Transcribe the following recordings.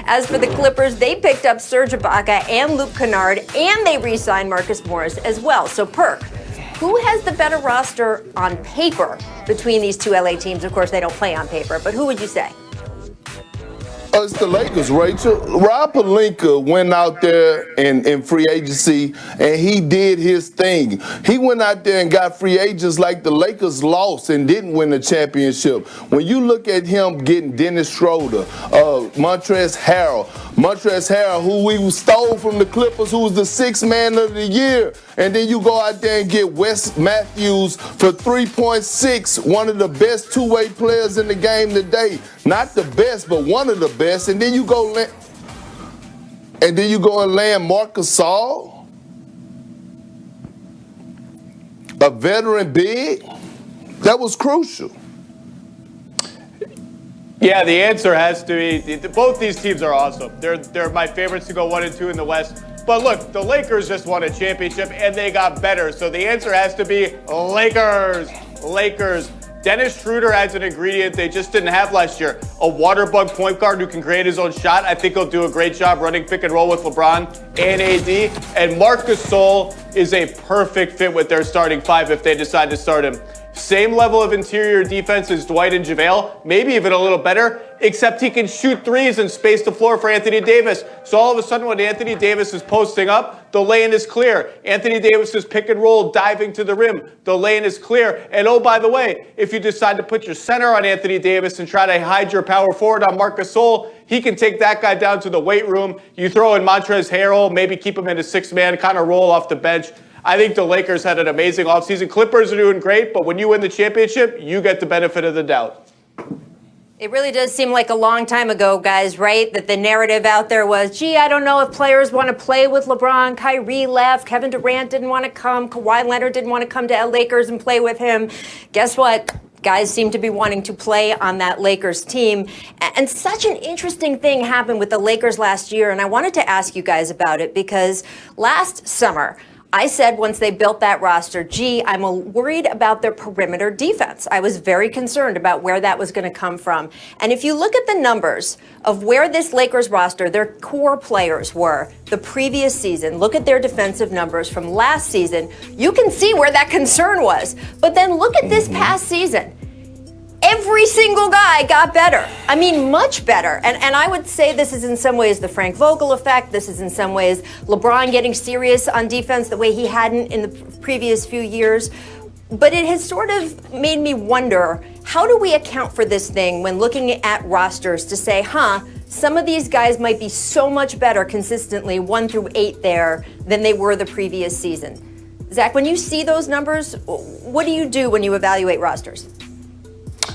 As for the Clippers, they picked up Serge Ibaka and Luke Kennard, and they re-signed Marcus Morris as well. So, Perk, who has the better roster on paper between these two LA teams? Of course, they don't play on paper, but who would you say? It's the Lakers, Rachel. Rob Pelinka went out there in free agency, and he did his thing. He went out there and got free agents like the Lakers lost and didn't win the championship. When you look at him getting Dennis Schroeder, Montrezl Harrell, who we stole from the Clippers, who was the sixth man of the year, and then you go out there and get Wes Matthews for 3.6, one of the best two-way players in the game today. Not the best, but one of the best. And then you go and land Marcus Gasol, a veteran big. That was crucial. Yeah, the answer has to be both these teams are awesome. They're my favorites to go 1 and 2 in the West. But look, the Lakers just won a championship and they got better. So the answer has to be Lakers. Lakers. Dennis Schroeder adds an ingredient they just didn't have last year. A water bug point guard who can create his own shot. I think he'll do a great job running pick and roll with LeBron and AD. And Marc Gasol is a perfect fit with their starting five if they decide to start him. Same level of interior defense as Dwight and JaVale, maybe even a little better, except he can shoot threes and space the floor for Anthony Davis. So all of a sudden when Anthony Davis is posting up, the lane is clear. Anthony Davis is pick and roll, diving to the rim. The lane is clear. And oh, by the way, if you decide to put your center on Anthony Davis and try to hide your power forward on Marc Gasol, he can take that guy down to the weight room. You throw in Montrezl Harrell, maybe keep him in a six-man, kind of roll off the bench. I think the Lakers had an amazing offseason. Clippers are doing great, but when you win the championship, you get the benefit of the doubt. It really does seem like a long time ago, guys, right? That the narrative out there was, gee, I don't know if players want to play with LeBron. Kyrie left. Kevin Durant didn't want to come. Kawhi Leonard didn't want to come to Lakers and play with him. Guess what? Guys seem to be wanting to play on that Lakers team. And such an interesting thing happened with the Lakers last year, and I wanted to ask you guys about it because last summer, I said once they built that roster, gee, I'm worried about their perimeter defense. I was very concerned about where that was going to come from. And if you look at the numbers of where this Lakers roster, their core players were the previous season, look at their defensive numbers from last season, you can see where that concern was. But then look at this past season. Every single guy got better. I mean, much better. And I would say this is in some ways the Frank Vogel effect. This is in some ways LeBron getting serious on defense the way he hadn't in the previous few years. But it has sort of made me wonder, how do we account for this thing when looking at rosters to say, some of these guys might be so much better consistently 1 through 8 there than they were the previous season? Zach, when you see those numbers, what do you do when you evaluate rosters?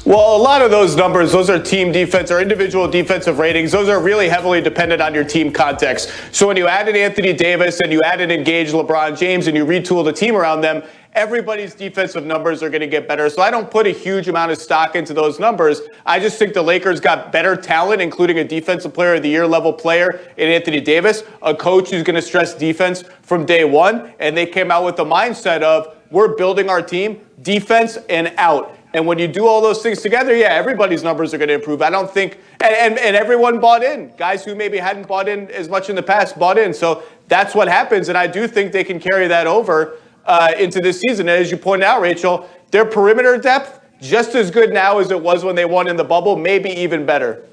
Well, a lot of those numbers, those are team defense or individual defensive ratings. Those are really heavily dependent on your team context. So when you add in Anthony Davis and you add in engaged LeBron James and you retool the team around them, everybody's defensive numbers are going to get better. So I don't put a huge amount of stock into those numbers. I just think the Lakers got better talent, including a defensive player of the year level player in Anthony Davis, a coach who's going to stress defense from day one. And they came out with the mindset of, we're building our team defense and out. And when you do all those things together, yeah, everybody's numbers are going to improve. I don't think, and everyone bought in. Guys who maybe hadn't bought in as much in the past bought in. So that's what happens. And I do think they can carry that over into this season. And as you pointed out, Rachel, their perimeter depth, just as good now as it was when they won in the bubble, maybe even better.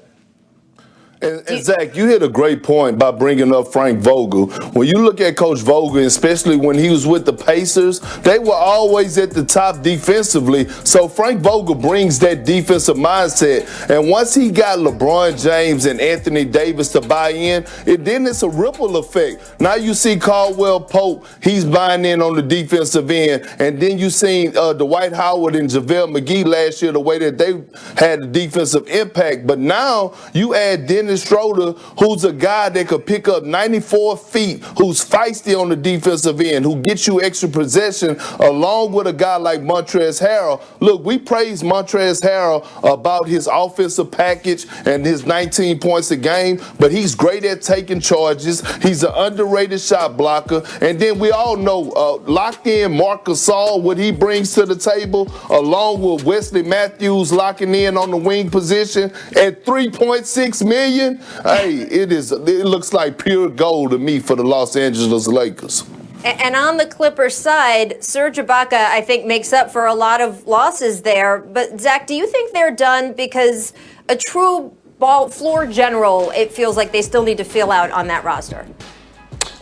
And Zach, you hit a great point by bringing up Frank Vogel. When you look at Coach Vogel, especially when he was with the Pacers, they were always at the top defensively. So Frank Vogel brings that defensive mindset. And once he got LeBron James and Anthony Davis to buy in, then it's a ripple effect. Now you see Caldwell Pope, he's buying in on the defensive end. And then you seen Dwight Howard and JaVale McGee last year, the way that they had a defensive impact. But now you add Dennis Schroeder, who's a guy that could pick up 94 feet, who's feisty on the defensive end, who gets you extra possession, along with a guy like Montrezl Harrell. Look, we praise Montrezl Harrell about his offensive package and his 19 points a game, but he's great at taking charges. He's an underrated shot blocker. And then we all know locked in Marc Gasol, what he brings to the table, along with Wesley Matthews locking in on the wing position at $3.6 million. million, hey, it looks like pure gold to me for the Los Angeles Lakers. And on the Clippers side, Serge Ibaka, I think, makes up for a lot of losses there. But, Zach, do you think they're done? Because a true ball floor general, it feels like they still need to fill out on that roster.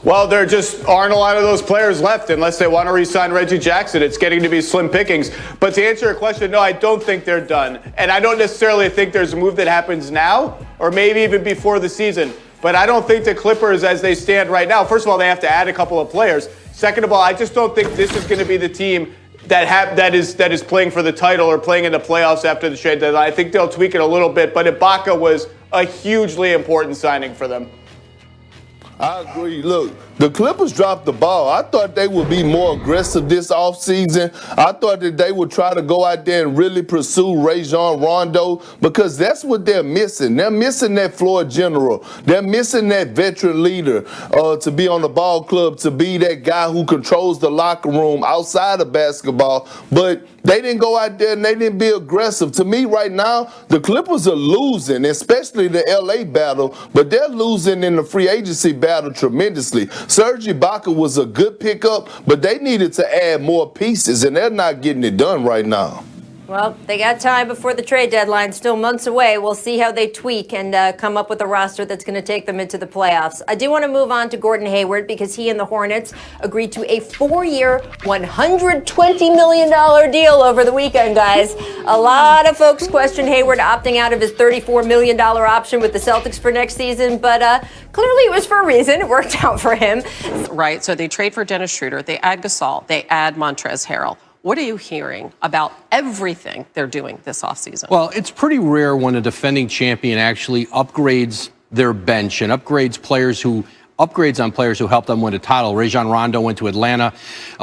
Well, there just aren't a lot of those players left unless they want to re-sign Reggie Jackson. It's getting to be slim pickings. But to answer your question, no, I don't think they're done. And I don't necessarily think there's a move that happens now or maybe even before the season. But I don't think the Clippers, as they stand right now, first of all, they have to add a couple of players. Second of all, I just don't think this is going to be the team that is playing for the title or playing in the playoffs after the trade deadline. I think they'll tweak it a little bit, but Ibaka was a hugely important signing for them. I agree. Look, the Clippers dropped the ball. I thought they would be more aggressive this offseason. I thought that they would try to go out there and really pursue Rajon Rondo because that's what they're missing. They're missing that floor general. They're missing that veteran leader to be on the ball club, to be that guy who controls the locker room outside of basketball. But they didn't go out there and they didn't be aggressive. To me right now, the Clippers are losing, especially the LA battle, but they're losing in the free agency battle tremendously. Serge Ibaka was a good pickup, but they needed to add more pieces, and they're not getting it done right now. Well, they got time before the trade deadline, still months away. We'll see how they tweak and come up with a roster that's going to take them into the playoffs. I do want to move on to Gordon Hayward because he and the Hornets agreed to a 4-year, $120 million deal over the weekend, guys. A lot of folks question Hayward opting out of his $34 million option with the Celtics for next season, but clearly it was for a reason. It worked out for him. Right, so they trade for Dennis Schroeder, they add Gasol, they add Montrezl Harrell. What are you hearing about everything they're doing this offseason? Well, it's pretty rare when a defending champion actually upgrades their bench and upgrades on players who helped them win a title. Rajon Rondo went to Atlanta.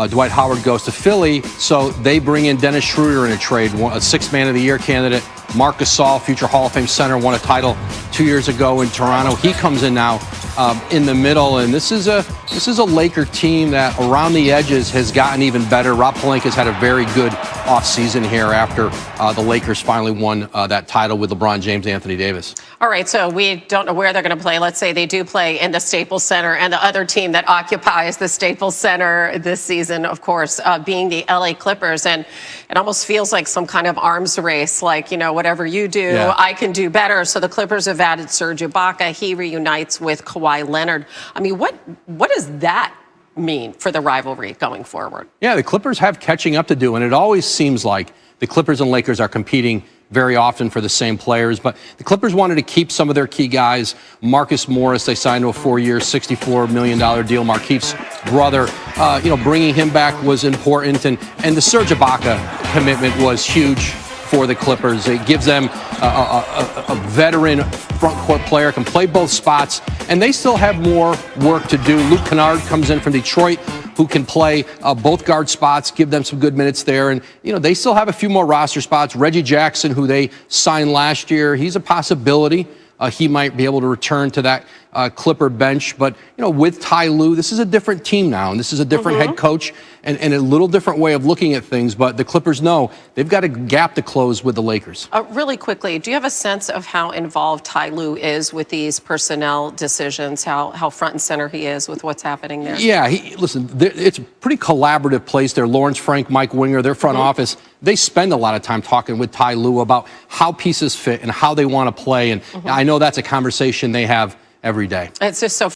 Dwight Howard goes to Philly. So they bring in Dennis Schroeder in a trade, a Sixth Man of the Year candidate. Marc Gasol, future Hall of Fame center, won a title 2 years ago in Toronto. He comes in now in the middle, and this is a Laker team that around the edges has gotten even better. Rob Pelinka's had a very good offseason here after the Lakers finally won that title with LeBron James and Anthony Davis. All right, so we don't know where they're going to play. Let's say they do play in the Staples Center, and the other team that occupies the Staples Center this season, of course, being the LA Clippers. And it almost feels like some kind of arms race, like, you know, whatever you do, I can do better. So the Clippers have added Serge Ibaka. He reunites with Kawhi Leonard. I mean, what does that mean for the rivalry going forward? Yeah, the Clippers have catching up to do, and it always seems like the Clippers and Lakers are competing very often for the same players, but the Clippers wanted to keep some of their key guys. Marcus Morris, they signed to a 4-year, $64 million deal. Markeith's brother, bringing him back was important, and the Serge Ibaka commitment was huge for the Clippers. It gives them a veteran front court player, can play both spots, and they still have more work to do. Luke Kennard comes in from Detroit, who can play both guard spots, give them some good minutes there. And, they still have a few more roster spots. Reggie Jackson, who they signed last year, he's a possibility. He might be able to return to that Clipper bench. But, with Ty Lue, this is a different team now, and this is a different head coach and a little different way of looking at things. But the Clippers know they've got a gap to close with the Lakers. Really quickly, do you have a sense of how involved Ty Lue is with these personnel decisions, how front and center he is with what's happening there? Yeah, it's a pretty collaborative place there. Lawrence Frank, Mike Winger, their front office, they spend a lot of time talking with Ty Lue about how pieces fit and how they want to play. And I know that's a conversation they have every day. It's just so